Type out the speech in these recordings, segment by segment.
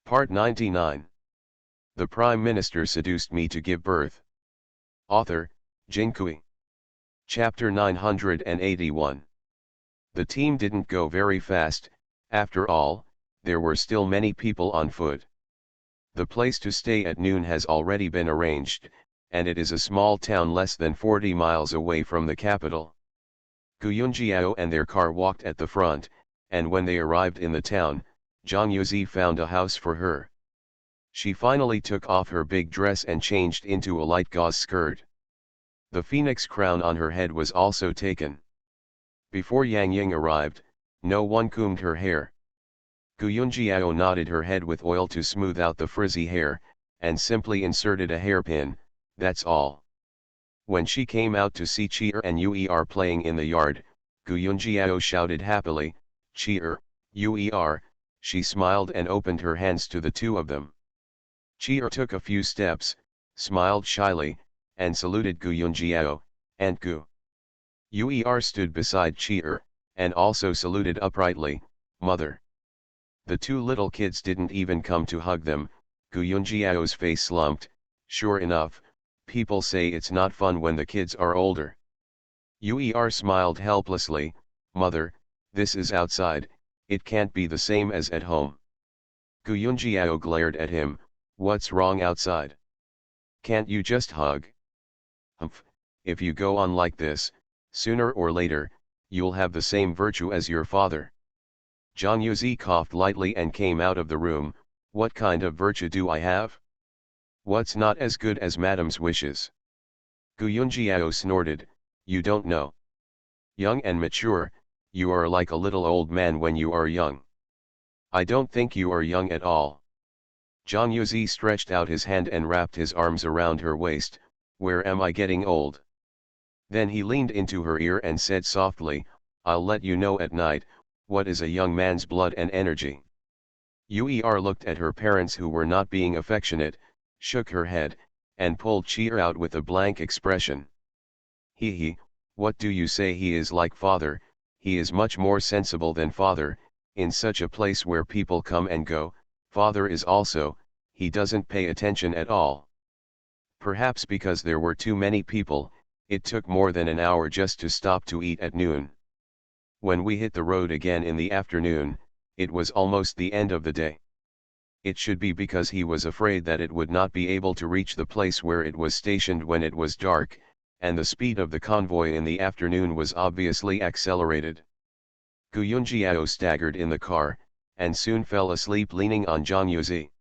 Part 99. The Prime Minister seduced me to give birth. Author, Jinkui. Chapter 981. The team didn't go very fast. After all, there were still many people on foot. The place to stay at noon has already been arranged, and it is a small town less than 40 miles away from the capital. Gu Yunjiao and their car walked at the front, and when they arrived in the town, Zhang Yuzi found a house for her. She finally took off her big dress and changed into a light gauze skirt. The phoenix crown on her head was also taken. Before Yang Ying arrived, no one combed her hair. Gu Yunjiao knotted her head with oil to smooth out the frizzy hair, and simply inserted a hairpin, that's all. When she came out to see Chi and Uer playing in the yard, Gu Yunjiao shouted happily, "Chi, Uer," she smiled and opened her hands to the two of them. Chi took a few steps, smiled shyly, and saluted Gu Yunjiao, "Aunt Gu." Uer stood beside Chi, and also saluted uprightly, "Mother." The two little kids didn't even come to hug them. Gu Yunjiao's face slumped. Sure enough, people say it's not fun when the kids are older. Uer smiled helplessly, "Mother, this is outside, it can't be the same as at home." Gu Yunjiao glared at him, "What's wrong outside? Can't you just hug?" "Humph, if you go on like this, sooner or later, you'll have the same virtue as your father." Zhang Yuzi coughed lightly and came out of the room. "What kind of virtue do I have? What's not as good as Madame's wishes?" Gu Yunjiao snorted, "You don't know. Young and mature, you are like a little old man when you are young." "I don't think you are young at all." Zhang Yuzi stretched out his hand and wrapped his arms around her waist. "Where am I getting old?" Then he leaned into her ear and said softly, "I'll let you know at night, what is a young man's blood and energy." Uer looked at her parents who were not being affectionate, shook her head, and pulled Chi out with a blank expression. He, what do you say he is like father? He is much more sensible than father. In such a place where people come and go, father is also, he doesn't pay attention at all." Perhaps because there were too many people, it took more than an hour just to stop to eat at noon. When we hit the road again in the afternoon, it was almost the end of the day. It should be because he was afraid that it would not be able to reach the place where it was stationed when it was dark, and the speed of the convoy in the afternoon was obviously accelerated. Gu Yunjiao staggered in the car, and soon fell asleep leaning on Zhang Yuzi.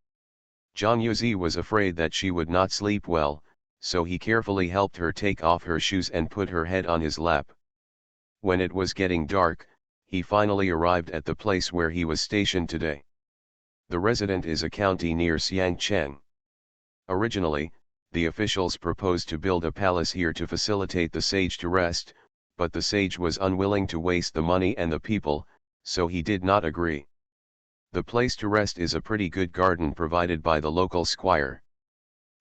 Zhang Yuzi was afraid that she would not sleep well, so he carefully helped her take off her shoes and put her head on his lap. When it was getting dark, he finally arrived at the place where he was stationed today. The resident is a county near Xiangcheng. Originally, the officials proposed to build a palace here to facilitate the sage to rest, but the sage was unwilling to waste the money and the people, so he did not agree. The place to rest is a pretty good garden provided by the local squire.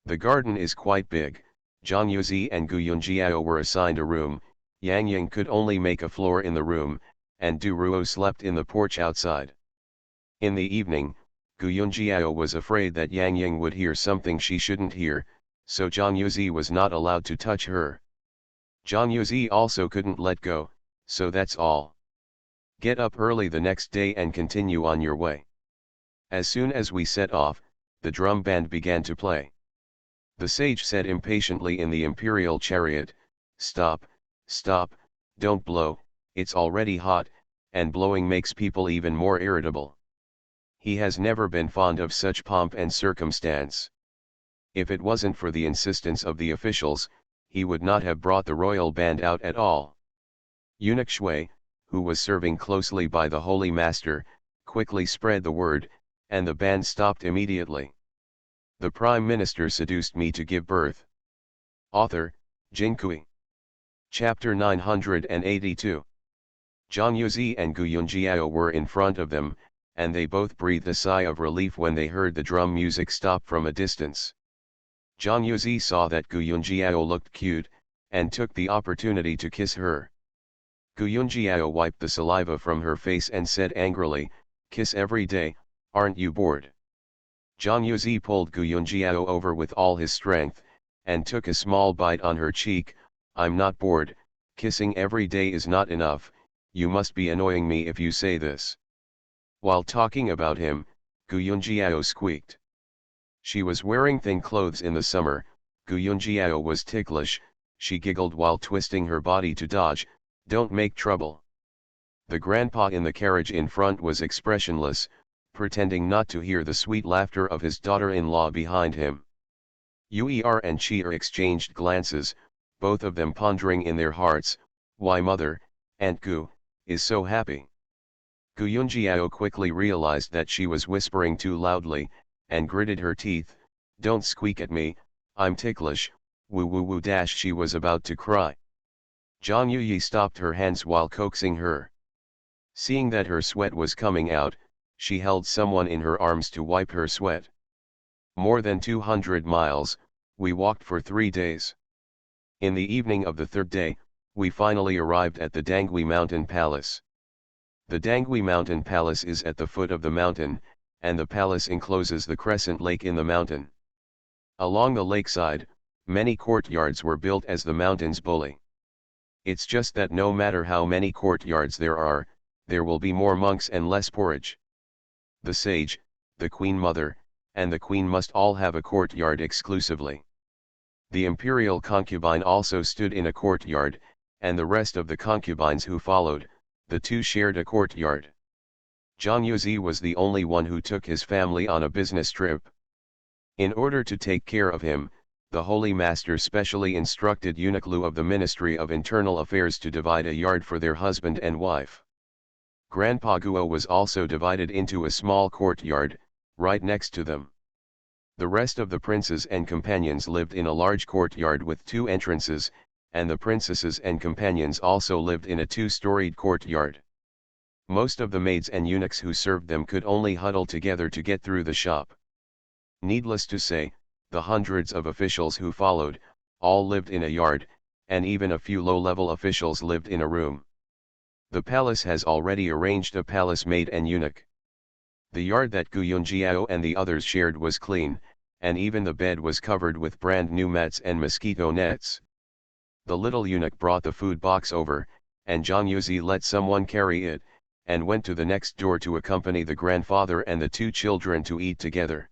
The garden is quite big. Zhang Yuzi and Gu Yunjiao were assigned a room. Yang Ying could only make a floor in the room, and Du Ruo slept in the porch outside. In the evening, Gu Yunjiao was afraid that Yang Ying would hear something she shouldn't hear, so Zhang Yuzi was not allowed to touch her. Zhang Yuzi also couldn't let go, so that's all. Get up early the next day and continue on your way. As soon as we set off, the drum band began to play. The sage said impatiently in the imperial chariot, "Stop, stop, don't blow, it's already hot, and blowing makes people even more irritable." He has never been fond of such pomp and circumstance. If it wasn't for the insistence of the officials, he would not have brought the royal band out at all. Eunuch Shui, who was serving closely by the holy master, quickly spread the word, and the band stopped immediately. The Prime Minister seduced me to give birth. Author, Jinkui. Chapter 982. Zhang Yuzi and Gu Yunjiao were in front of them, and they both breathed a sigh of relief when they heard the drum music stop from a distance. Zhang Yuzi saw that Gu Yunjiao looked cute, and took the opportunity to kiss her. Gu Yunjiao wiped the saliva from her face and said angrily, "Kiss every day, aren't you bored?" Zhang Yuzi pulled Gu Yunjiao over with all his strength, and took a small bite on her cheek. I'm not bored, kissing every day is not enough, you must be annoying me if you say this. While talking about him, Gu Yunjiao squeaked. She was wearing thin clothes in the summer. Gu Yunjiao was ticklish, she giggled while twisting her body to dodge. Don't make trouble. The grandpa in the carriage in front was expressionless, pretending not to hear the sweet laughter of his daughter-in-law behind him. Uer and Chi'er exchanged glances, both of them pondering in their hearts, why mother, Aunt Gu, is so happy. Gu Yunjiao quickly realized that she was whispering too loudly, and gritted her teeth. Don't squeak at me, I'm ticklish, woo woo woo dash. She was about to cry. Zhang Yuyi stopped her hands while coaxing her. Seeing that her sweat was coming out, she held someone in her arms to wipe her sweat. More than 200 miles, we walked for 3 days. In the evening of the third day, we finally arrived at the Dangui Mountain Palace. The Dangui Mountain Palace is at the foot of the mountain, and the palace encloses the crescent lake in the mountain. Along the lakeside, many courtyards were built as the mountain's bully. It's just that no matter how many courtyards there will be more monks and less porridge. The sage, the queen mother, and the queen must all have a courtyard exclusively. The imperial concubine also stood in a courtyard, and the rest of the concubines who followed, the two shared a courtyard. Zhang Yuzi was the only one who took his family on a business trip. In order to take care of him, the Holy Master specially instructed eunuch Lu of the Ministry of Internal Affairs to divide a yard for their husband and wife. Grandpa Guo was also divided into a small courtyard, right next to them. The rest of the princes and companions lived in a large courtyard with 2 entrances, and the princesses and companions also lived in a 2-storied courtyard. Most of the maids and eunuchs who served them could only huddle together to get through the shop. Needless to say, the hundreds of officials who followed, all lived in a yard, and even a few low-level officials lived in a room. The palace has already arranged a palace maid and eunuch. The yard that Gu Yunjiao and the others shared was clean, and even the bed was covered with brand new mats and mosquito nets. The little eunuch brought the food box over, and Zhang Yuzi let someone carry it, and went to the next door to accompany the grandfather and the 2 children to eat together.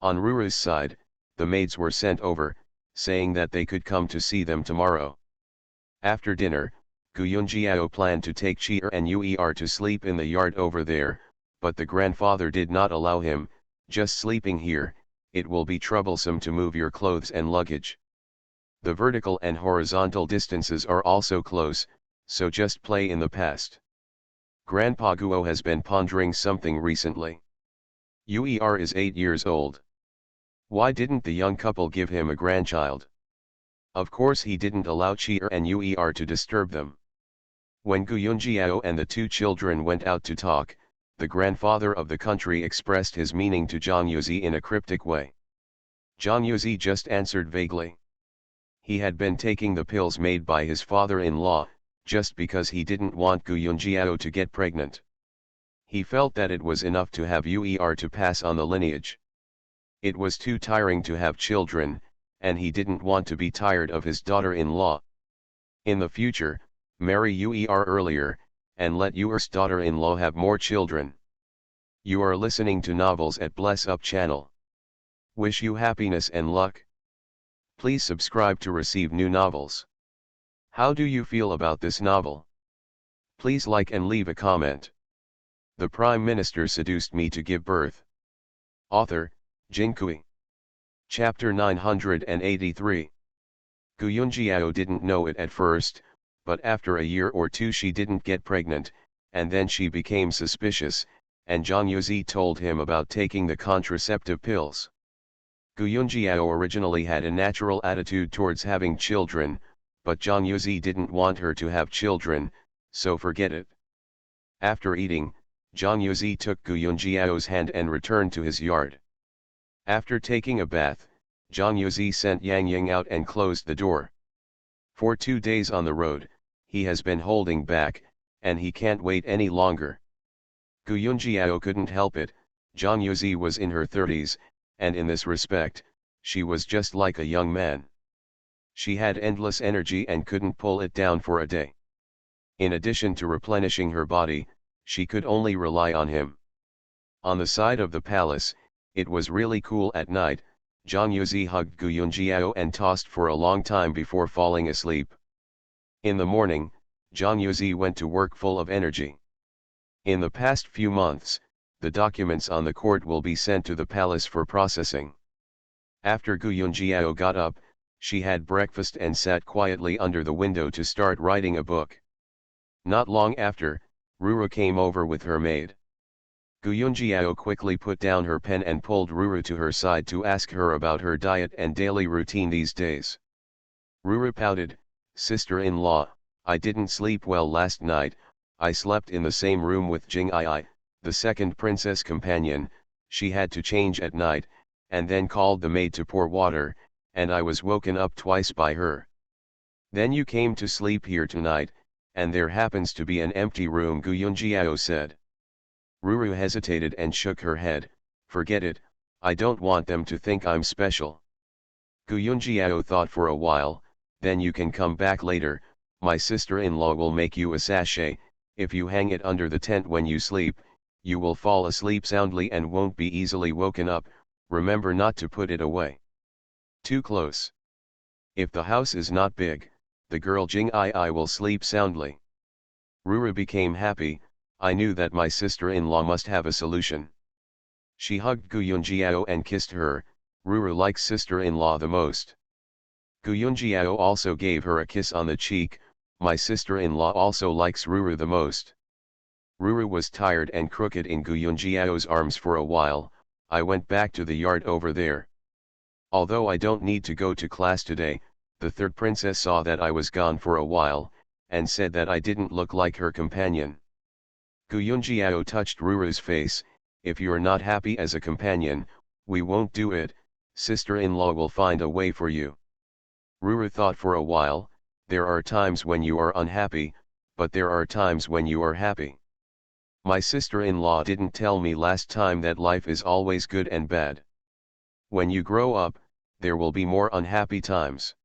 On Ruru's side, the maids were sent over, saying that they could come to see them tomorrow. After dinner, Gu Yunjiao planned to take Chi'er and Uer to sleep in the yard over there, but the grandfather did not allow him. Just sleeping here, it will be troublesome to move your clothes and luggage. The vertical and horizontal distances are also close, so just play in the past. Grandpa Guo has been pondering something recently. Uer is 8 years old. Why didn't the young couple give him a grandchild? Of course he didn't allow Chi'er and Uer to disturb them. When Gu Yunjiao and the 2 children went out to talk, the grandfather of the country expressed his meaning to Zhang Yuzi in a cryptic way. Zhang Yuzi just answered vaguely. He had been taking the pills made by his father-in-law, just because he didn't want Gu Yunjiao to get pregnant. He felt that it was enough to have Uer to pass on the lineage. It was too tiring to have children, and he didn't want to be tired of his daughter-in-law. In the future, marry Uer earlier, and let Uer's daughter-in-law have more children. You are listening to Novels at Bless Up channel. Wish you happiness and luck. Please subscribe to receive new novels. How do you feel about this novel? Please like and leave a comment. The Prime Minister seduced me to give birth. Author, Jin Kui. Chapter 983. Gu Yunjiao didn't know it at first, but after a year or 2 she didn't get pregnant, and then she became suspicious, and Zhang Yuzi told him about taking the contraceptive pills. Gu Yunjiao originally had a natural attitude towards having children, but Zhang Yuzi didn't want her to have children, so forget it. After eating, Zhang Yuzi took Gu Yunjiao's hand and returned to his yard. After taking a bath, Zhang Yuzi sent Yang Ying out and closed the door. For 2 days on the road, he has been holding back, and he can't wait any longer. Gu Yunjiao couldn't help it, Zhang Yuzi was in her 30s, and in this respect, she was just like a young man. She had endless energy and couldn't pull it down for a day. In addition to replenishing her body, she could only rely on him. On the side of the palace, it was really cool at night. Zhang Yuzi hugged Gu Yunjiao and tossed for a long time before falling asleep. In the morning, Zhang Yuzi went to work full of energy. In the past few months, the documents on the court will be sent to the palace for processing. After Gu Yunjiao got up, she had breakfast and sat quietly under the window to start writing a book. Not long after, Ruru came over with her maid. Gu Yunjiao quickly put down her pen and pulled Ruru to her side to ask her about her diet and daily routine these days. Ruru pouted, "Sister-in-law, I didn't sleep well last night. I slept in the same room with Jing Ai, the second princess companion. She had to change at night, and then called the maid to pour water, and I was woken up twice by her. Then you came to sleep here tonight, and there happens to be an empty room," Gu Yunjiao said. Ruru hesitated and shook her head. "Forget it, I don't want them to think I'm special." Gu Yunjiao thought for a while. "Then you can come back later. My sister-in-law will make you a sachet. If you hang it under the tent when you sleep, you will fall asleep soundly and won't be easily woken up. Remember not to put it away too close. If the house is not big, the girl Jing Ai will sleep soundly." Ruru became happy. "I knew that my sister-in-law must have a solution." She hugged Gu Yunjiao and kissed her. Ruru likes sister-in-law the most. Gu Yunjiao also gave her a kiss on the cheek. "My sister-in-law also likes Ruru the most." Ruru was tired and crooked in Gu Yunjiao's arms for a while. "I went back to the yard over there. Although I don't need to go to class today." The third princess saw that I was gone for a while, and said that I didn't look like her companion. Gu Yunjiao touched Ruru's face. "If you're not happy as a companion, we won't do it. Sister-in-law will find a way for you." Ruru thought for a while. "There are times when you are unhappy, but there are times when you are happy. My sister-in-law didn't tell me last time that life is always good and bad. When you grow up, there will be more unhappy times.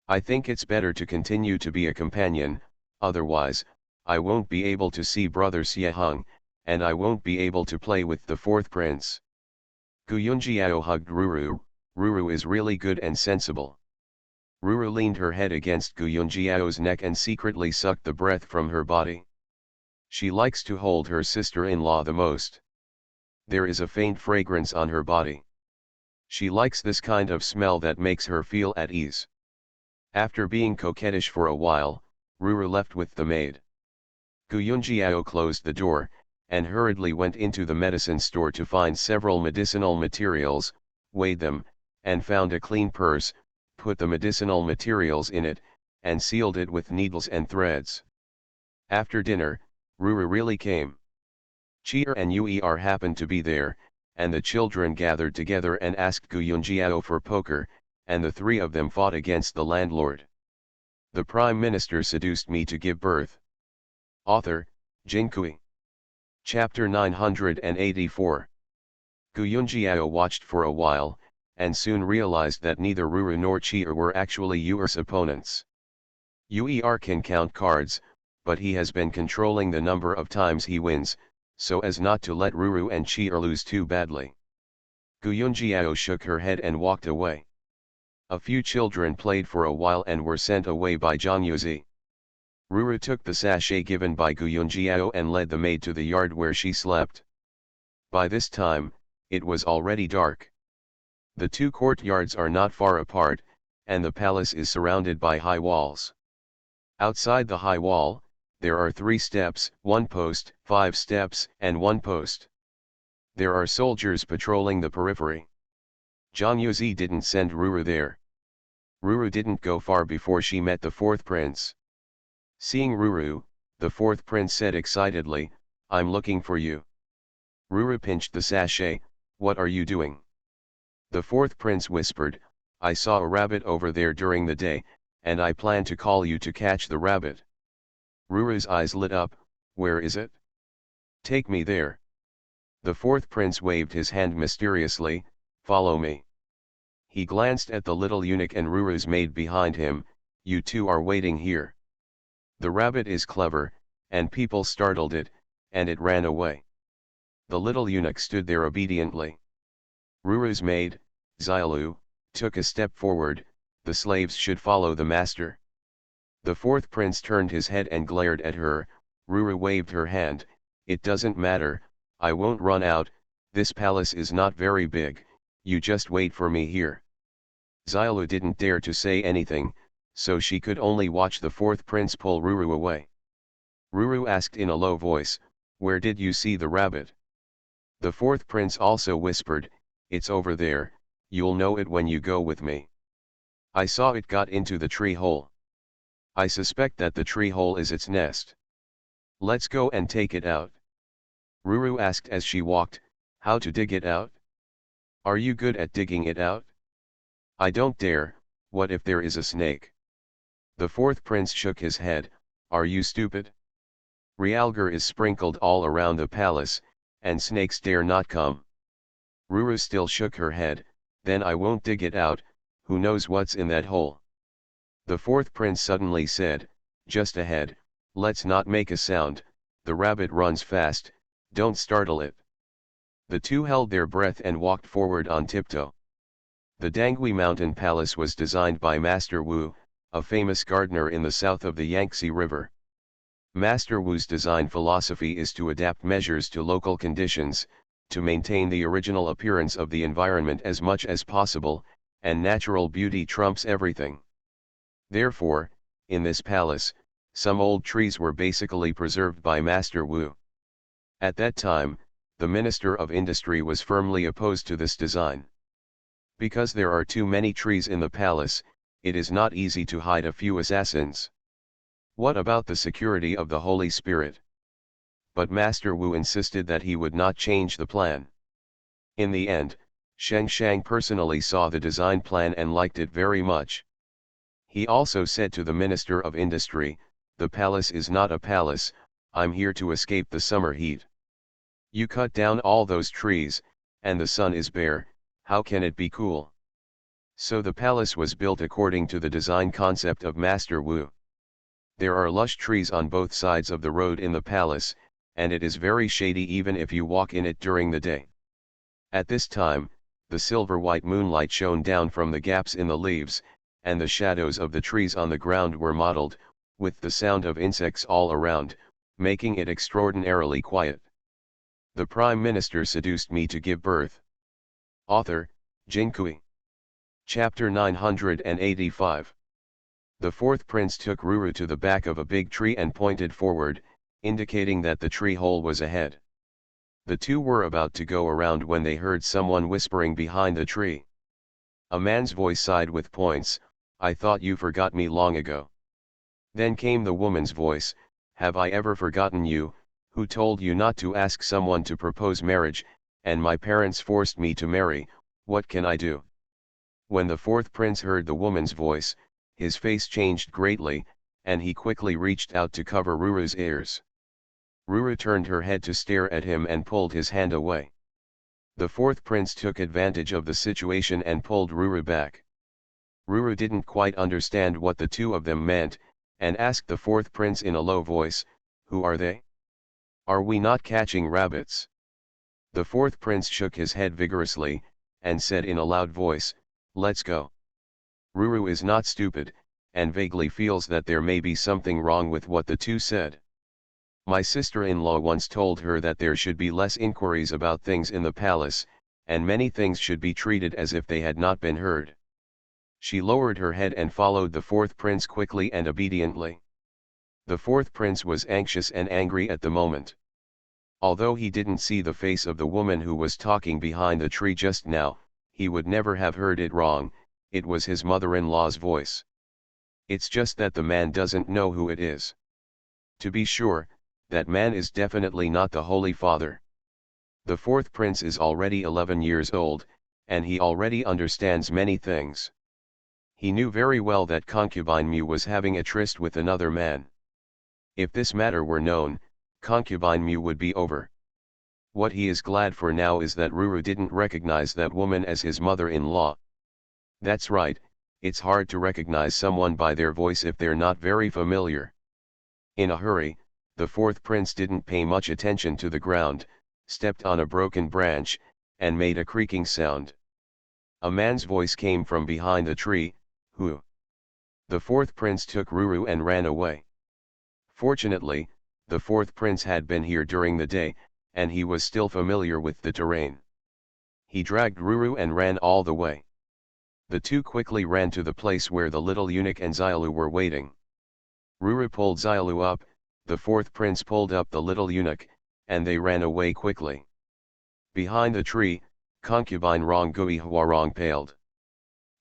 I think it's better to continue to be a companion, otherwise, I won't be able to see brother Xieheng, and I won't be able to play with the fourth prince." Gu Yunjiao hugged Ruru. "Ruru is really good and sensible." Ruru leaned her head against Gu Yunjiao's neck and secretly sucked the breath from her body. She likes to hold her sister-in-law the most. There is a faint fragrance on her body. She likes this kind of smell that makes her feel at ease. After being coquettish for a while, Ruru left with the maid. Gu Yunjiao closed the door, and hurriedly went into the medicine store to find several medicinal materials, weighed them, and found a clean purse, put the medicinal materials in it, and sealed it with needles and threads. After dinner, Ruru really came. Cheer and Uer happened to be there, and the children gathered together and asked Gu Yunjiao for poker, and the three of them fought against the landlord. The Prime Minister seduced me to give birth. Author, Jinkui. Chapter 984. Gu Yunjiao watched for a while, and soon realized that neither Ruru nor Cheer were actually Uer's opponents. Uer can count cards, but he has been controlling the number of times he wins, so as not to let Ruru and Cheer lose too badly. Gu Yunjiao shook her head and walked away. A few children played for a while and were sent away by Zhang Yuzi. Ruru took the sachet given by Gu Yunjiao and led the maid to the yard where she slept. By this time, it was already dark. The two courtyards are not far apart, and the palace is surrounded by high walls. Outside the high wall, there are 3 steps, 1 post, 5 steps, and 1 post. There are soldiers patrolling the periphery. Zhang Yuzi didn't send Ruru there. Ruru didn't go far before she met the fourth prince. Seeing Ruru, the fourth prince said excitedly, "I'm looking for you." Ruru pinched the sachet. "What are you doing?" The fourth prince whispered, "I saw a rabbit over there during the day, and I plan to call you to catch the rabbit." Ruru's eyes lit up. "Where is it? Take me there." The fourth prince waved his hand mysteriously, "Follow me." He glanced at the little eunuch and Ruru's maid behind him, "You two are waiting here." The rabbit is clever, and people startled it, and it ran away. The little eunuch stood there obediently. Ruru's maid, Xiaolu, took a step forward, "The slaves should follow the master." The fourth prince turned his head and glared at her. Ruru waved her hand, "It doesn't matter, I won't run out, this palace is not very big, you just wait for me here." Xiaolu didn't dare to say anything, so she could only watch the fourth prince pull Ruru away. Ruru asked in a low voice, "Where did you see the rabbit?" The fourth prince also whispered, "It's over there, you'll know it when you go with me. I saw it got into the tree hole. I suspect that the tree hole is its nest. Let's go and take it out." Ruru asked as she walked, "How to dig it out? Are you good at digging it out?" "I don't dare, what if there is a snake?" The fourth prince shook his head, "Are you stupid? Realgar is sprinkled all around the palace, and snakes dare not come." Ruru still shook her head, "Then I won't dig it out, who knows what's in that hole." The fourth prince suddenly said, "Just ahead, let's not make a sound, the rabbit runs fast, don't startle it." The two held their breath and walked forward on tiptoe. The Dangui Mountain Palace was designed by Master Wu, a famous gardener in the south of the Yangtze River. Master Wu's design philosophy is to adapt measures to local conditions, to maintain the original appearance of the environment as much as possible, and natural beauty trumps everything. Therefore, in this palace, some old trees were basically preserved by Master Wu. At that time, the Minister of Industry was firmly opposed to this design. Because there are too many trees in the palace, it is not easy to hide a few assassins. What about the security of the Holy Spirit? But Master Wu insisted that he would not change the plan. In the end, Sheng Shang personally saw the design plan and liked it very much. He also said to the Minister of Industry, "The palace is not a palace, I'm here to escape the summer heat. You cut down all those trees, and the sun is bare, how can it be cool?" So the palace was built according to the design concept of Master Wu. There are lush trees on both sides of the road in the palace, and it is very shady even if you walk in it during the day. At this time, the silver-white moonlight shone down from the gaps in the leaves, and the shadows of the trees on the ground were mottled, with the sound of insects all around, making it extraordinarily quiet. The Prime Minister seduced me to give birth. Author, Jinkui. Chapter 985. The fourth prince took Ruru to the back of a big tree and pointed forward, indicating that the tree hole was ahead. The two were about to go around when they heard someone whispering behind the tree. A man's voice sighed with points, "I thought you forgot me long ago." Then came the woman's voice, "Have I ever forgotten you, who told you not to ask someone to propose marriage, and my parents forced me to marry, what can I do?" When the fourth prince heard the woman's voice, his face changed greatly, and he quickly reached out to cover Ruru's ears. Ruru turned her head to stare at him and pulled his hand away. The fourth prince took advantage of the situation and pulled Ruru back. Ruru didn't quite understand what the two of them meant, and asked the fourth prince in a low voice, "Who are they? Are we not catching rabbits?" The fourth prince shook his head vigorously, and said in a loud voice, "Let's go." Ruru is not stupid, and vaguely feels that there may be something wrong with what the two said. My sister-in-law once told her that there should be less inquiries about things in the palace, and many things should be treated as if they had not been heard. She lowered her head and followed the fourth prince quickly and obediently. The fourth prince was anxious and angry at the moment. Although he didn't see the face of the woman who was talking behind the tree just now, he would never have heard it wrong, it was his mother-in-law's voice. It's just that the man doesn't know who it is. To be sure, that man is definitely not the Holy Father. The fourth prince is already 11 years old, and he already understands many things. He knew very well that concubine Mu was having a tryst with another man. If this matter were known, concubine Mu would be over. What he is glad for now is that Ruru didn't recognize that woman as his mother-in-law. That's right, it's hard to recognize someone by their voice if they're not very familiar. In a hurry, the fourth prince didn't pay much attention to the ground, stepped on a broken branch, and made a creaking sound. A man's voice came from behind a tree. Who? The fourth prince took Ruru and ran away. Fortunately, the fourth prince had been here during the day, and he was still familiar with the terrain. He dragged Ruru and ran all the way. The two quickly ran to the place where the little eunuch and Xiaolu were waiting. Ruru pulled Xiaolu up, the fourth prince pulled up the little eunuch, and they ran away quickly. Behind the tree, concubine Rong Gui Huarong paled.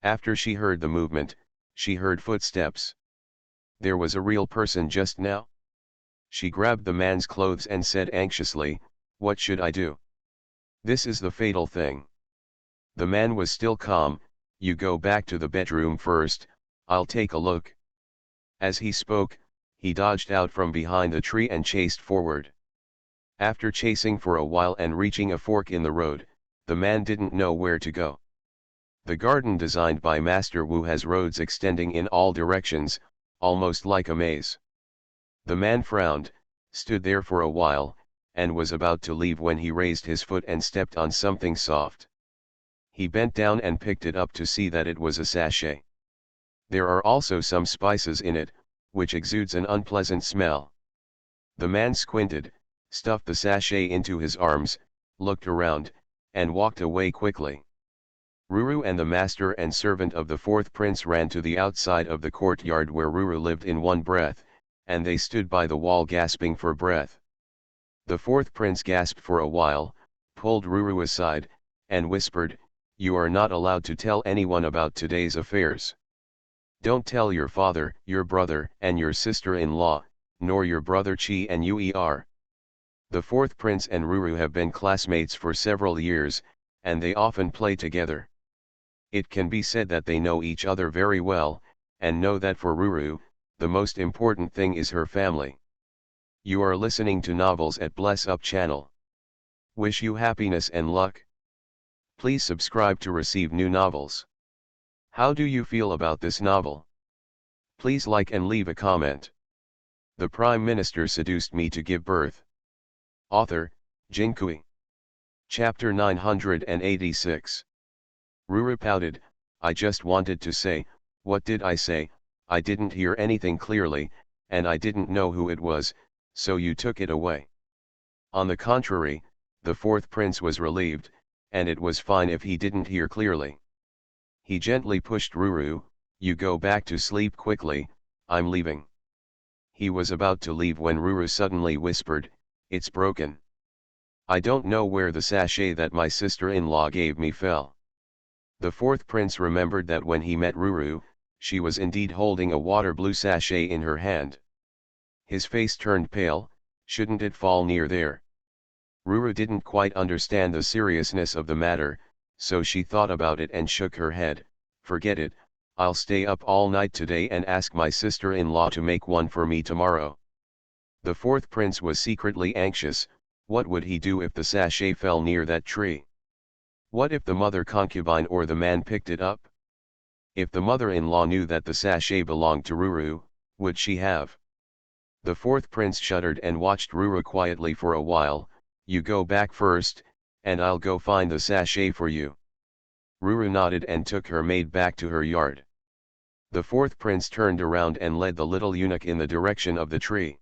After she heard the movement, she heard footsteps. There was a real person just now? She grabbed the man's clothes and said anxiously, "What should I do? This is the fatal thing." The man was still calm. "You go back to the bedroom first, I'll take a look." As he spoke, he dodged out from behind the tree and chased forward. After chasing for a while and reaching a fork in the road, the man didn't know where to go. The garden designed by Master Wu has roads extending in all directions, almost like a maze. The man frowned, stood there for a while, and was about to leave when he raised his foot and stepped on something soft. He bent down and picked it up to see that it was a sachet. There are also some spices in it, which exudes an unpleasant smell. The man squinted, stuffed the sachet into his arms, looked around, and walked away quickly. Ruru and the master and servant of the fourth prince ran to the outside of the courtyard where Ruru lived in one breath, and they stood by the wall gasping for breath. The fourth prince gasped for a while, pulled Ruru aside, and whispered, "You are not allowed to tell anyone about today's affairs. Don't tell your father, your brother and your sister-in-law, nor your brother Chi and Uer. The fourth prince and Ruru have been classmates for several years, and they often play together. It can be said that they know each other very well, and know that for Ruru, the most important thing is her family." You are listening to novels at Bless Up channel. Wish you happiness and luck. Please subscribe to receive new novels. How do you feel about this novel? Please like and leave a comment. The Prime Minister seduced me to give birth. Author, Jinkui. Chapter 986. Ruru pouted, "I just wanted to say, what did I say? I didn't hear anything clearly, and I didn't know who it was, so you took it away." On the contrary, the fourth prince was relieved, and it was fine if he didn't hear clearly. He gently pushed Ruru, "You go back to sleep quickly, I'm leaving." He was about to leave when Ruru suddenly whispered, "It's broken. I don't know where the sachet that my sister-in-law gave me fell." The fourth prince remembered that when he met Ruru, she was indeed holding a water blue sachet in her hand. His face turned pale. Shouldn't it fall near there? Ruru didn't quite understand the seriousness of the matter, so she thought about it and shook her head. "Forget it, I'll stay up all night today and ask my sister-in-law to make one for me tomorrow." The fourth prince was secretly anxious. What would he do if the sachet fell near that tree? What if the mother concubine or the man picked it up? If the mother-in-law knew that the sachet belonged to Ruru, would she have? The fourth prince shuddered and watched Ruru quietly for a while. "You go back first, and I'll go find the sachet for you." Ruru nodded and took her maid back to her yard. The fourth prince turned around and led the little eunuch in the direction of the tree.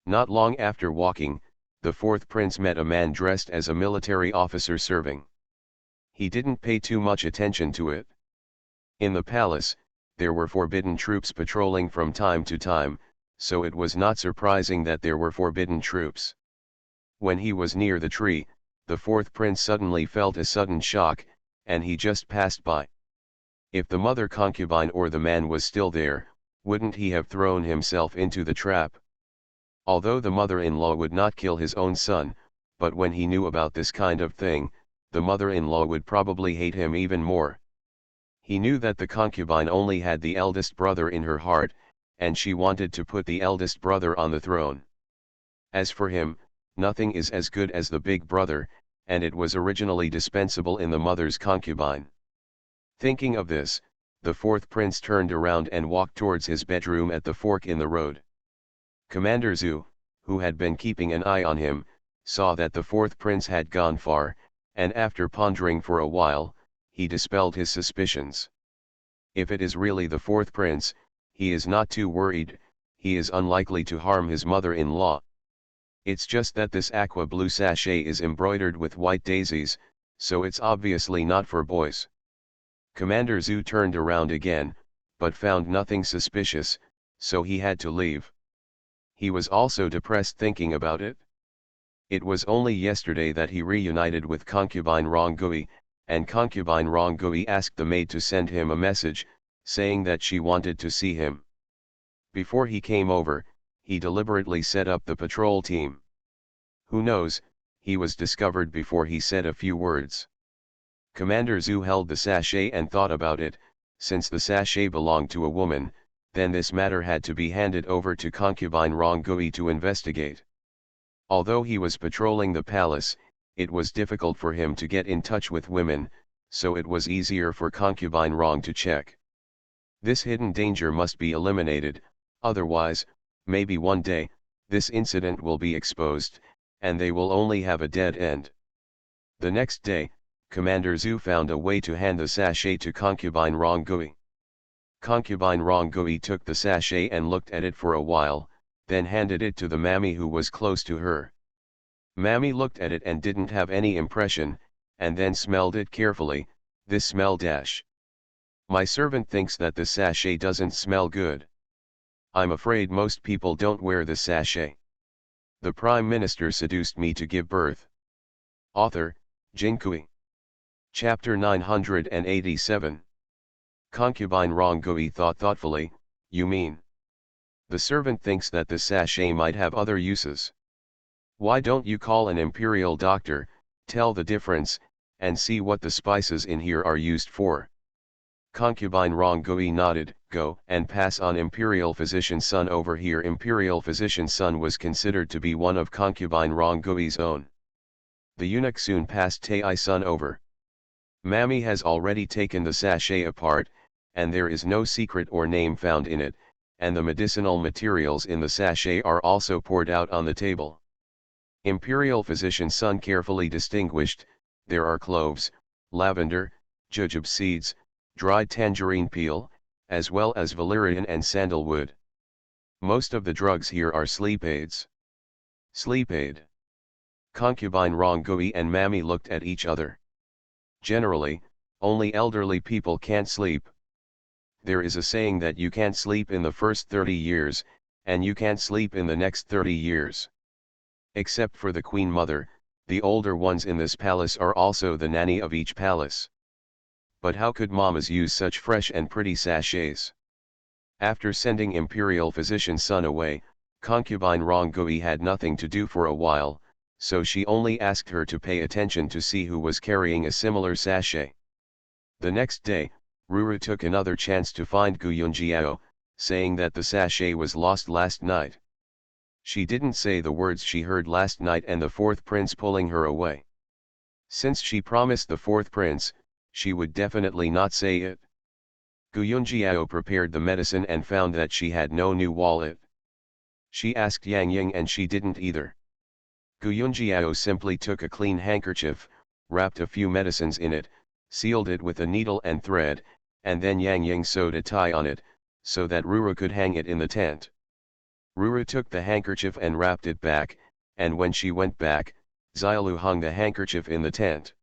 Not long after walking, the fourth prince met a man dressed as a military officer serving. He didn't pay too much attention to it. In the palace, there were forbidden troops patrolling from time to time, so it was not surprising that there were forbidden troops. When he was near the tree, the fourth prince suddenly felt a sudden shock, and he just passed by. If the mother concubine or the man was still there, wouldn't he have thrown himself into the trap? Although the mother-in-law would not kill his own son, but when he knew about this kind of thing, the mother-in-law would probably hate him even more. He knew that the concubine only had the eldest brother in her heart, and she wanted to put the eldest brother on the throne. As for him, Nothing is as good as the big brother, and it was originally dispensable in the mother's concubine. Thinking of this, the fourth prince turned around and walked towards his bedroom at the fork in the road. Commander Zhu, who had been keeping an eye on him, saw that the fourth prince had gone far, and after pondering for a while, he dispelled his suspicions. If it is really the fourth prince, he is not too worried, he is unlikely to harm his mother-in-law. It's just that this aqua blue sachet is embroidered with white daisies, so it's obviously not for boys. Commander Zhu turned around again, but found nothing suspicious, so he had to leave. He was also depressed thinking about it. It was only yesterday that he reunited with concubine Rongui, and concubine Rongui asked the maid to send him a message, saying that she wanted to see him. Before he came over, he deliberately set up the patrol team. Who knows, he was discovered before he said a few words. Commander Zhu held the sachet and thought about it. Since the sachet belonged to a woman, then this matter had to be handed over to concubine Rongui to investigate. Although he was patrolling the palace, it was difficult for him to get in touch with women, so it was easier for concubine Rong to check. This hidden danger must be eliminated, otherwise, maybe one day, this incident will be exposed, and they will only have a dead end. The next day, Commander Zhu found a way to hand the sachet to concubine Rongui. Concubine Rongui took the sachet and looked at it for a while, then handed it to the mammy who was close to her. Mammy looked at it and didn't have any impression, and then smelled it carefully. This smell dash. My servant thinks that the sachet doesn't smell good. I'm afraid most people don't wear the sachet. The Prime Minister seduced me to give birth. Author, Jinkui. Chapter 987. Concubine Rongui thought thoughtfully, you mean? The servant thinks that the sachet might have other uses. Why don't you call an imperial doctor, tell the difference, and see what the spices in here are used for? Concubine Rongui nodded. Go and pass on imperial physician's son over here. Imperial physician's son was considered to be one of concubine Rongui's own. The eunuch soon passed Tai's son over. Mammy has already taken the sachet apart, and there is no secret or name found in it, and the medicinal materials in the sachet are also poured out on the table. Imperial physician's son carefully distinguished, there are cloves, lavender, jujube seeds, dried tangerine peel, as well as valerian and sandalwood. Most of the drugs here are sleep aids. Sleep aid. Concubine Rongui and Mammy looked at each other. Generally, only elderly people can't sleep. There is a saying that you can't sleep in the first 30 years, and you can't sleep in the next 30 years. Except for the Queen Mother, the older ones in this palace are also the nanny of each palace. But how could mamas use such fresh and pretty sachets? After sending imperial physician's son away, concubine Rongui had nothing to do for a while, so she only asked her to pay attention to see who was carrying a similar sachet. The next day, Ruru took another chance to find Gu Yunjiao, saying that the sachet was lost last night. She didn't say the words she heard last night and the fourth prince pulling her away. Since she promised the fourth prince, she would definitely not say it. Gu Yunjiao prepared the medicine and found that she had no new wallet. She asked Yang Ying and she didn't either. Gu Yunjiao simply took a clean handkerchief, wrapped a few medicines in it, sealed it with a needle and thread, and then Yang Ying sewed a tie on it, so that Ruru could hang it in the tent. Ruru took the handkerchief and wrapped it back, and when she went back, Xiaolu hung the handkerchief in the tent.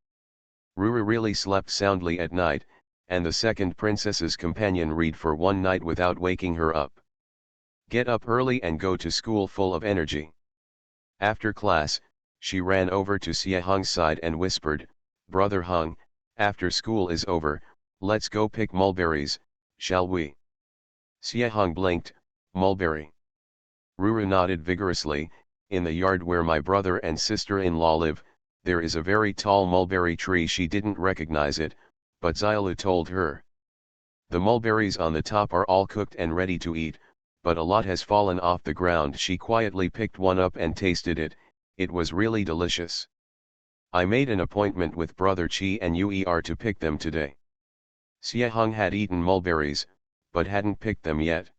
Ruru really slept soundly at night, and the second princess's companion read for one night without waking her up. Get up early and go to school full of energy. After class, she ran over to Xie Hung's side and whispered, Brother Hung, after school is over, let's go pick mulberries, shall we? Xie Hung blinked, mulberry. Ruru nodded vigorously. In the yard where my brother and sister-in-law live, there is a very tall mulberry tree. She didn't recognize it, but Xiaolu told her. The mulberries on the top are all cooked and ready to eat, but a lot has fallen off the ground. She quietly picked one up and tasted it. It was really delicious. I made an appointment with Brother Chi and Uer to pick them today. Siehung had eaten mulberries, but hadn't picked them yet.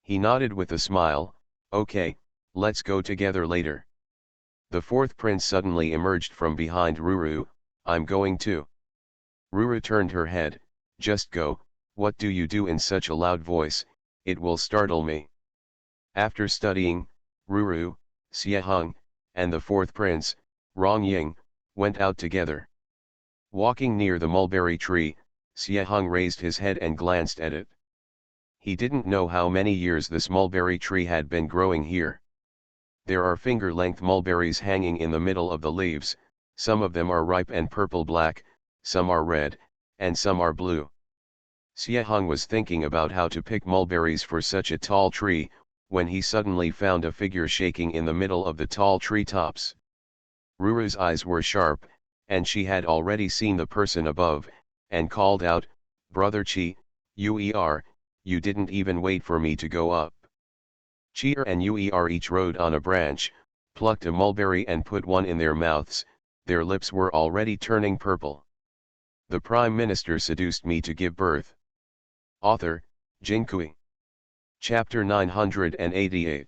He nodded with a smile, okay, let's go together later. The fourth prince suddenly emerged from behind Ruru, I'm going too. Ruru turned her head, just go, what do you do in such a loud voice, it will startle me. After studying, Ruru, Siehung, and the fourth prince, Rongying, went out together. Walking near the mulberry tree, Siehung raised his head and glanced at it. He didn't know how many years this mulberry tree had been growing here. There are finger-length mulberries hanging in the middle of the leaves, some of them are ripe and purple-black, some are red, and some are blue. Siehung was thinking about how to pick mulberries for such a tall tree, when he suddenly found a figure shaking in the middle of the tall tree tops. Ruru's eyes were sharp, and she had already seen the person above, and called out, Brother Chi, Uer, you didn't even wait for me to go up. Chier and Uer each rode on a branch, plucked a mulberry and put one in their mouths, their lips were already turning purple. The Prime Minister seduced me to give birth. Author, Jinkui. Chapter 988.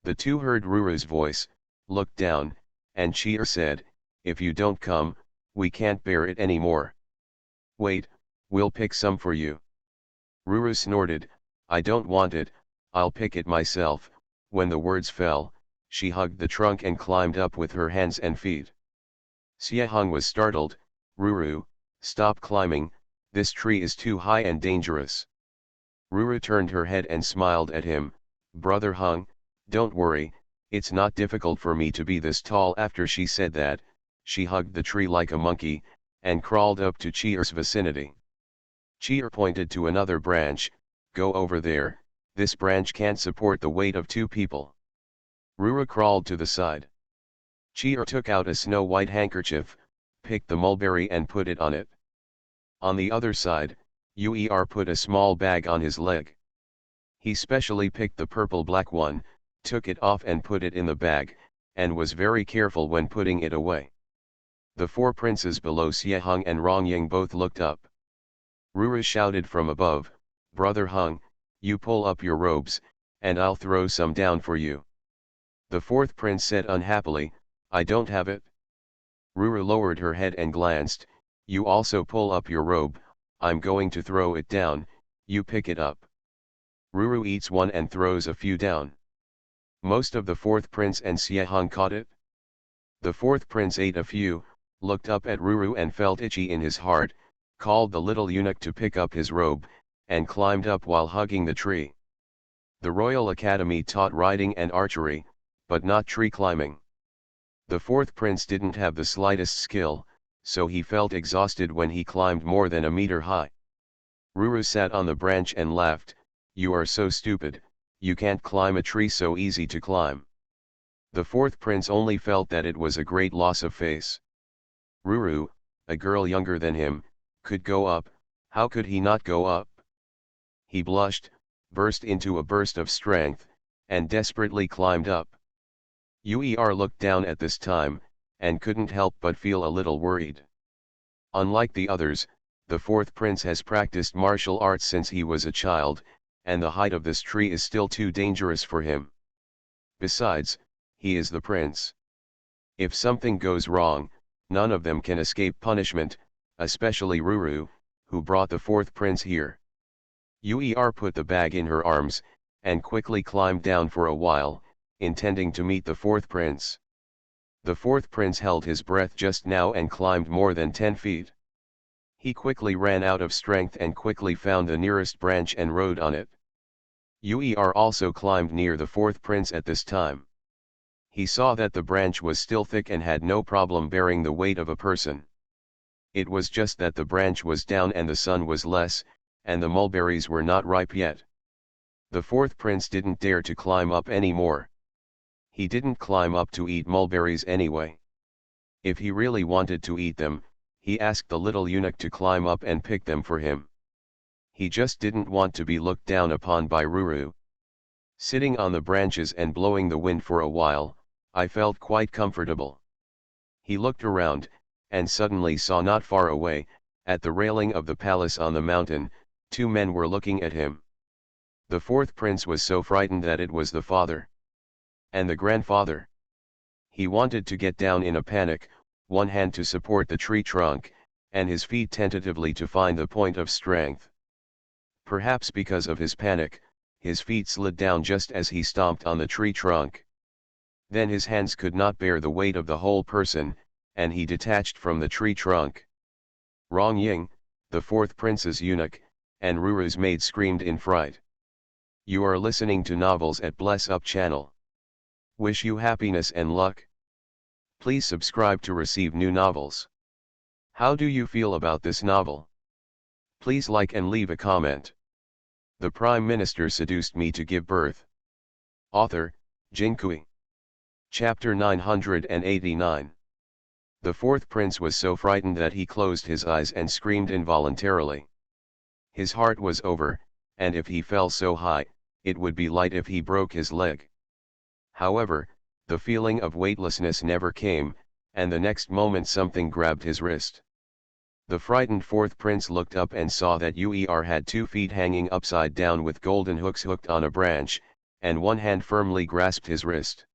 The two heard Ruru's voice, looked down, and Chier said, if you don't come, we can't bear it anymore. Wait, we'll pick some for you. Ruru snorted, I don't want it, I'll pick it myself. When the words fell, she hugged the trunk and climbed up with her hands and feet. Siehung was startled, Ruru, stop climbing, this tree is too high and dangerous. Ruru turned her head and smiled at him, Brother Hung, don't worry, it's not difficult for me to be this tall. After she said that, she hugged the tree like a monkey, and crawled up to Chier's vicinity. Chier pointed to another branch, go over there, this branch can't support the weight of two people. Ruru crawled to the side. Chier took out a snow-white handkerchief, picked the mulberry and put it on it. On the other side, Uer put a small bag on his leg. He specially picked the purple-black one, took it off and put it in the bag, and was very careful when putting it away. The four princes below Siehung and Rongying both looked up. Ruru shouted from above, Brother Hung, you pull up your robes, and I'll throw some down for you. The fourth prince said unhappily, I don't have it. Ruru lowered her head and glanced, you also pull up your robe, I'm going to throw it down, you pick it up. Ruru eats one and throws a few down. Most of the fourth prince and Siehung caught it. The fourth prince ate a few, looked up at Ruru and felt itchy in his heart, called the little eunuch to pick up his robe, and climbed up while hugging the tree. The Royal Academy taught riding and archery, but not tree climbing. The fourth prince didn't have the slightest skill, so he felt exhausted when he climbed more than a meter high. Ruru sat on the branch and laughed, you are so stupid, you can't climb a tree so easy to climb. The fourth prince only felt that it was a great loss of face. Ruru, a girl younger than him, could go up, how could he not go up? He blushed, burst into a burst of strength, and desperately climbed up. Uer looked down at this time, and couldn't help but feel a little worried. Unlike the others, the fourth prince has practiced martial arts since he was a child, and the height of this tree is still too dangerous for him. Besides, he is the prince. If something goes wrong, none of them can escape punishment, especially Ruru, who brought the fourth prince here. Uer put the bag in her arms, and quickly climbed down for a while, intending to meet the fourth prince. The fourth prince held his breath just now and climbed more than 10 feet. He quickly ran out of strength and quickly found the nearest branch and rode on it. Uer also climbed near the fourth prince at this time. He saw that the branch was still thick and had no problem bearing the weight of a person. It was just that the branch was down and the sun was less, and the mulberries were not ripe yet. The fourth prince didn't dare to climb up any more. He didn't climb up to eat mulberries anyway. If he really wanted to eat them, he asked the little eunuch to climb up and pick them for him. He just didn't want to be looked down upon by Ruru. Sitting on the branches and blowing the wind for a while, I felt quite comfortable. He looked around, and suddenly saw not far away, at the railing of the palace on the mountain, 2 men were looking at him. The 4th prince was so frightened that it was the father and the grandfather. He wanted to get down in a panic, one hand to support the tree trunk, and his feet tentatively to find the point of strength. Perhaps because of his panic, his feet slid down just as he stomped on the tree trunk. Then his hands could not bear the weight of the whole person, and he detached from the tree trunk. Rong Ying, the 4th prince's eunuch, and Ruru's maid screamed in fright. You are listening to Novels at Bless Up channel. Wish you happiness and luck. Please subscribe to receive new novels. How do you feel about this novel? Please like and leave a comment. The Prime Minister seduced me to give birth. Author, Jin Kui. Chapter 989. The 4th prince was so frightened that he closed his eyes and screamed involuntarily. His heart was over, and if he fell so high, it would be light if he broke his leg. However, the feeling of weightlessness never came, and the next moment something grabbed his wrist. The frightened 4th prince looked up and saw that Uer had 2 feet hanging upside down with golden hooks hooked on a branch, and one hand firmly grasped his wrist.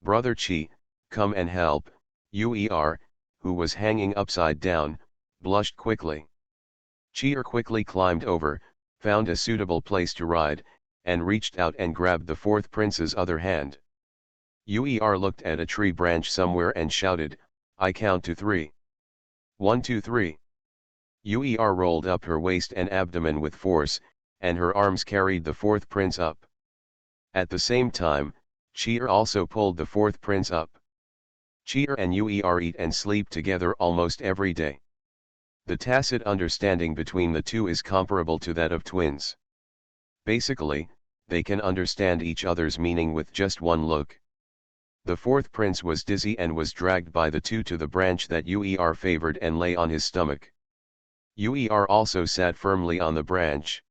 Brother Chi, come and help. Uer, who was hanging upside down, blushed quickly. Chi'er quickly climbed over, found a suitable place to ride, and reached out and grabbed the 4th prince's other hand. Uer looked at a tree branch somewhere and shouted, I count to 3. 1 2 3. Uer rolled up her waist and abdomen with force, and her arms carried the 4th prince up. At the same time, Chi'er also pulled the 4th prince up. Chi'er and Uer eat and sleep together almost every day. The tacit understanding between the two is comparable to that of twins. Basically, they can understand each other's meaning with just one look. The 4th prince was dizzy and was dragged by the two to the branch that Uer favored and lay on his stomach. Uer also sat firmly on the branch.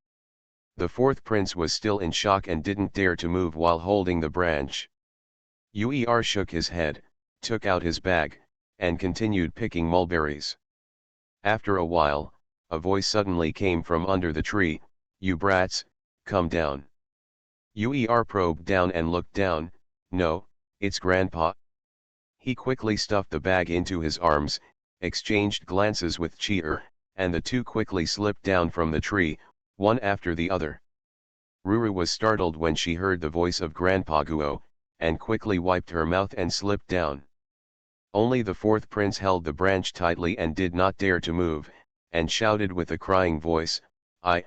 The 4th prince was still in shock and didn't dare to move while holding the branch. Uer shook his head, took out his bag, and continued picking mulberries. After a while, a voice suddenly came from under the tree, You brats, come down. Uer probed down and looked down, No, it's Grandpa. He quickly stuffed the bag into his arms, exchanged glances with Chi'er, and the two quickly slipped down from the tree, one after the other. Ruru was startled when she heard the voice of Grandpa Guo, and quickly wiped her mouth and slipped down. Only the 4th prince held the branch tightly and did not dare to move, and shouted with a crying voice, I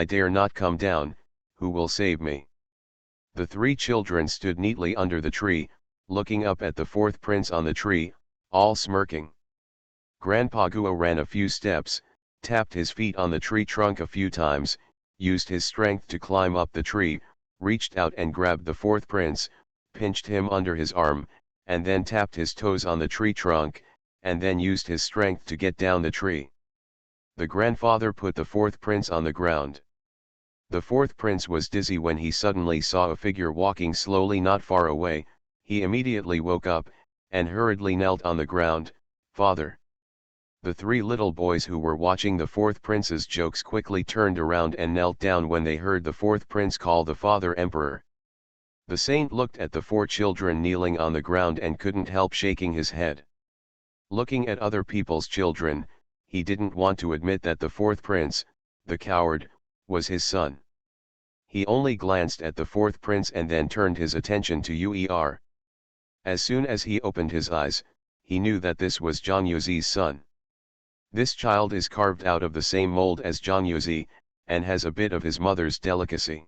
dare not come down, who will save me? The 3 children stood neatly under the tree, looking up at the 4th prince on the tree, all smirking. Grandpa Guo ran a few steps, tapped his feet on the tree trunk a few times, used his strength to climb up the tree, reached out and grabbed the 4th prince, pinched him under his arm, and then tapped his toes on the tree trunk, and then used his strength to get down the tree. The grandfather put the 4th prince on the ground. The 4th prince was dizzy when he suddenly saw a figure walking slowly not far away. He immediately woke up, and hurriedly knelt on the ground, Father. The 3 little boys who were watching the 4th prince's jokes quickly turned around and knelt down when they heard the 4th prince call the father emperor. The saint looked at the 4 children kneeling on the ground and couldn't help shaking his head. Looking at other people's children, he didn't want to admit that the 4th prince, the coward, was his son. He only glanced at the 4th prince and then turned his attention to Uer. As soon as he opened his eyes, he knew that this was Zhang Yuzi's son. This child is carved out of the same mold as Zhang Yuzi, and has a bit of his mother's delicacy.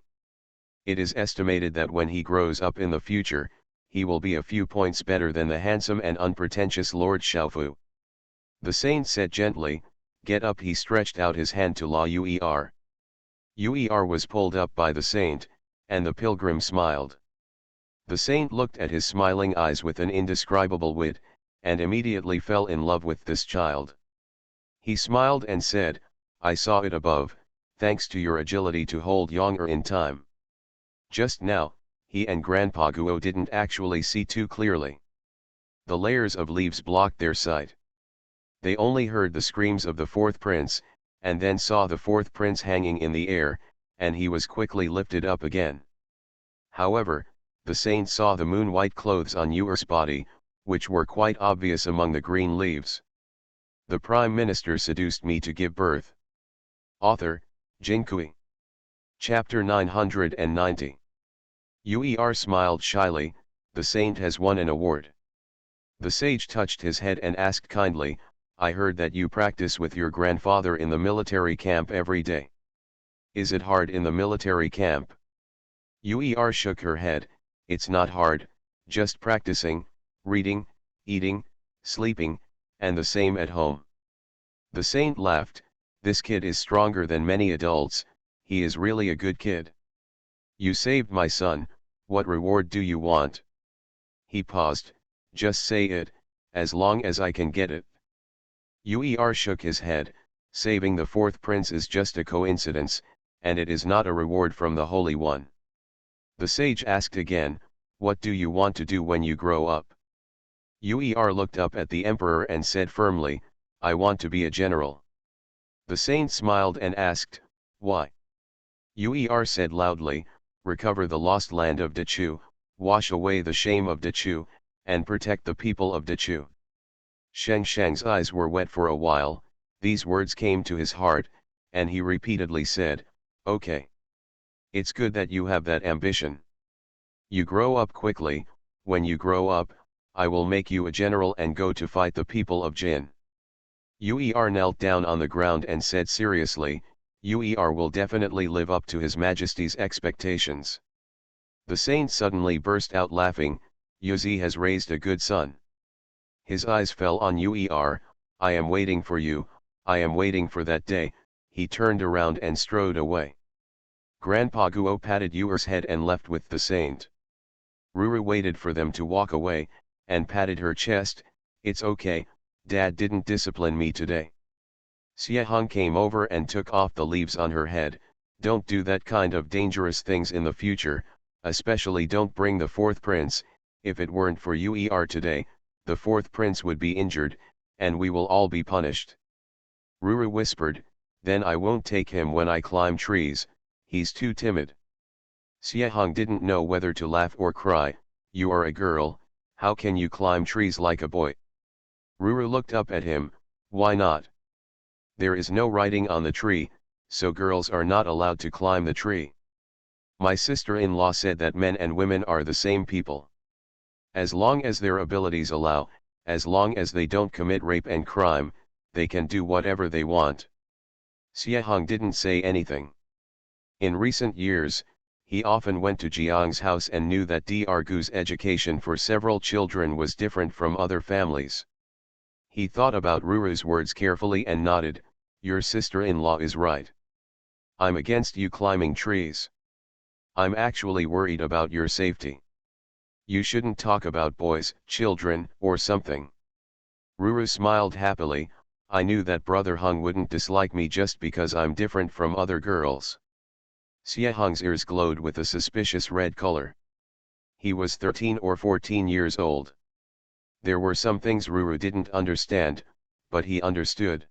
It is estimated that when he grows up in the future, he will be a few points better than the handsome and unpretentious Lord Xiaofu. The saint said gently, Get up. He stretched out his hand to La Uer. Uer was pulled up by the saint, and the pilgrim smiled. The saint looked at his smiling eyes with an indescribable wit, and immediately fell in love with this child. He smiled and said, I saw it above, thanks to your agility to hold Yong'er in time. Just now, he and Grandpa Guo didn't actually see too clearly. The layers of leaves blocked their sight. They only heard the screams of the fourth prince, and then saw the fourth prince hanging in the air, and he was quickly lifted up again. However, the saint saw the moon-white clothes on Yuer's body, which were quite obvious among the green leaves. The Prime Minister seduced me to give birth. Author, Jinkui. Chapter 990. Uer smiled shyly, the saint has won an award. The sage touched his head and asked kindly, I heard that you practice with your grandfather in the military camp every day. Is it hard in the military camp? Uer shook her head, it's not hard, just practicing, reading, eating, sleeping, and the same at home. The saint laughed, this kid is stronger than many adults, he is really a good kid. You saved my son, what reward do you want? He paused, just say it, as long as I can get it. Uer shook his head, saving the fourth prince is just a coincidence, and it is not a reward from the Holy One. The sage asked again, what do you want to do when you grow up? Uer looked up at the emperor and said firmly, I want to be a general. The saint smiled and asked, why? Uer said loudly, recover the lost land of Dechu, wash away the shame of Dechu, and protect the people of Dechu. Sheng Sheng's eyes were wet for a while, these words came to his heart, and he repeatedly said, okay. It's good that you have that ambition. You grow up quickly, when you grow up, I will make you a general and go to fight the people of Jin. Uer knelt down on the ground and said seriously, Uer will definitely live up to His Majesty's expectations. The saint suddenly burst out laughing, Yuzi has raised a good son. His eyes fell on Uer, I am waiting for you, I am waiting for that day, he turned around and strode away. Grandpa Guo patted Uer's head and left with the saint. Ruru waited for them to walk away, and patted her chest, it's okay, Dad didn't discipline me today. Xiehong came over and took off the leaves on her head, don't do that kind of dangerous things in the future, especially don't bring the fourth prince, if it weren't for Uer today, the fourth prince would be injured, and we will all be punished. Ruru whispered, then I won't take him when I climb trees, he's too timid. Xiehong didn't know whether to laugh or cry, you are a girl, how can you climb trees like a boy? Ruru looked up at him, why not? There is no writing on the tree, so girls are not allowed to climb the tree. My sister-in-law said that men and women are the same people. As long as their abilities allow, as long as they don't commit rape and crime, they can do whatever they want. Xiehong didn't say anything. In recent years, he often went to Jiang's house and knew that Drgu's education for several children was different from other families. He thought about Ruru's words carefully and nodded, your sister-in-law is right. I'm against you climbing trees. I'm actually worried about your safety. You shouldn't talk about boys, children, or something. Ruru smiled happily, I knew that Brother Hung wouldn't dislike me just because I'm different from other girls. Xiehong's ears glowed with a suspicious red color. He was 13 or 14 years old. There were some things Ruru didn't understand, but he understood.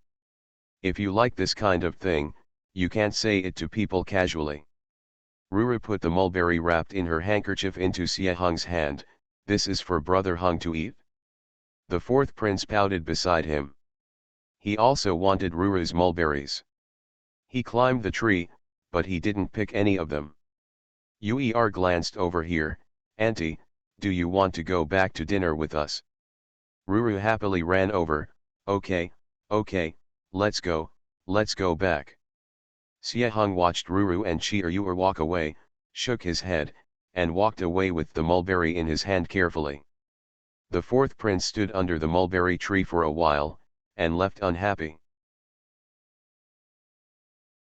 If you like this kind of thing, you can't say it to people casually. Ruru put the mulberry wrapped in her handkerchief into Xiehong's hand, this is for Brother Hung to eat. The fourth prince pouted beside him. He also wanted Ruru's mulberries. He climbed the tree, but he didn't pick any of them. Uer glanced over here, Auntie, do you want to go back to dinner with us? Ruru happily ran over, okay, let's go back. Xiehong watched Ruru and Uer walk away, shook his head, and walked away with the mulberry in his hand carefully. The fourth prince stood under the mulberry tree for a while, and left unhappy.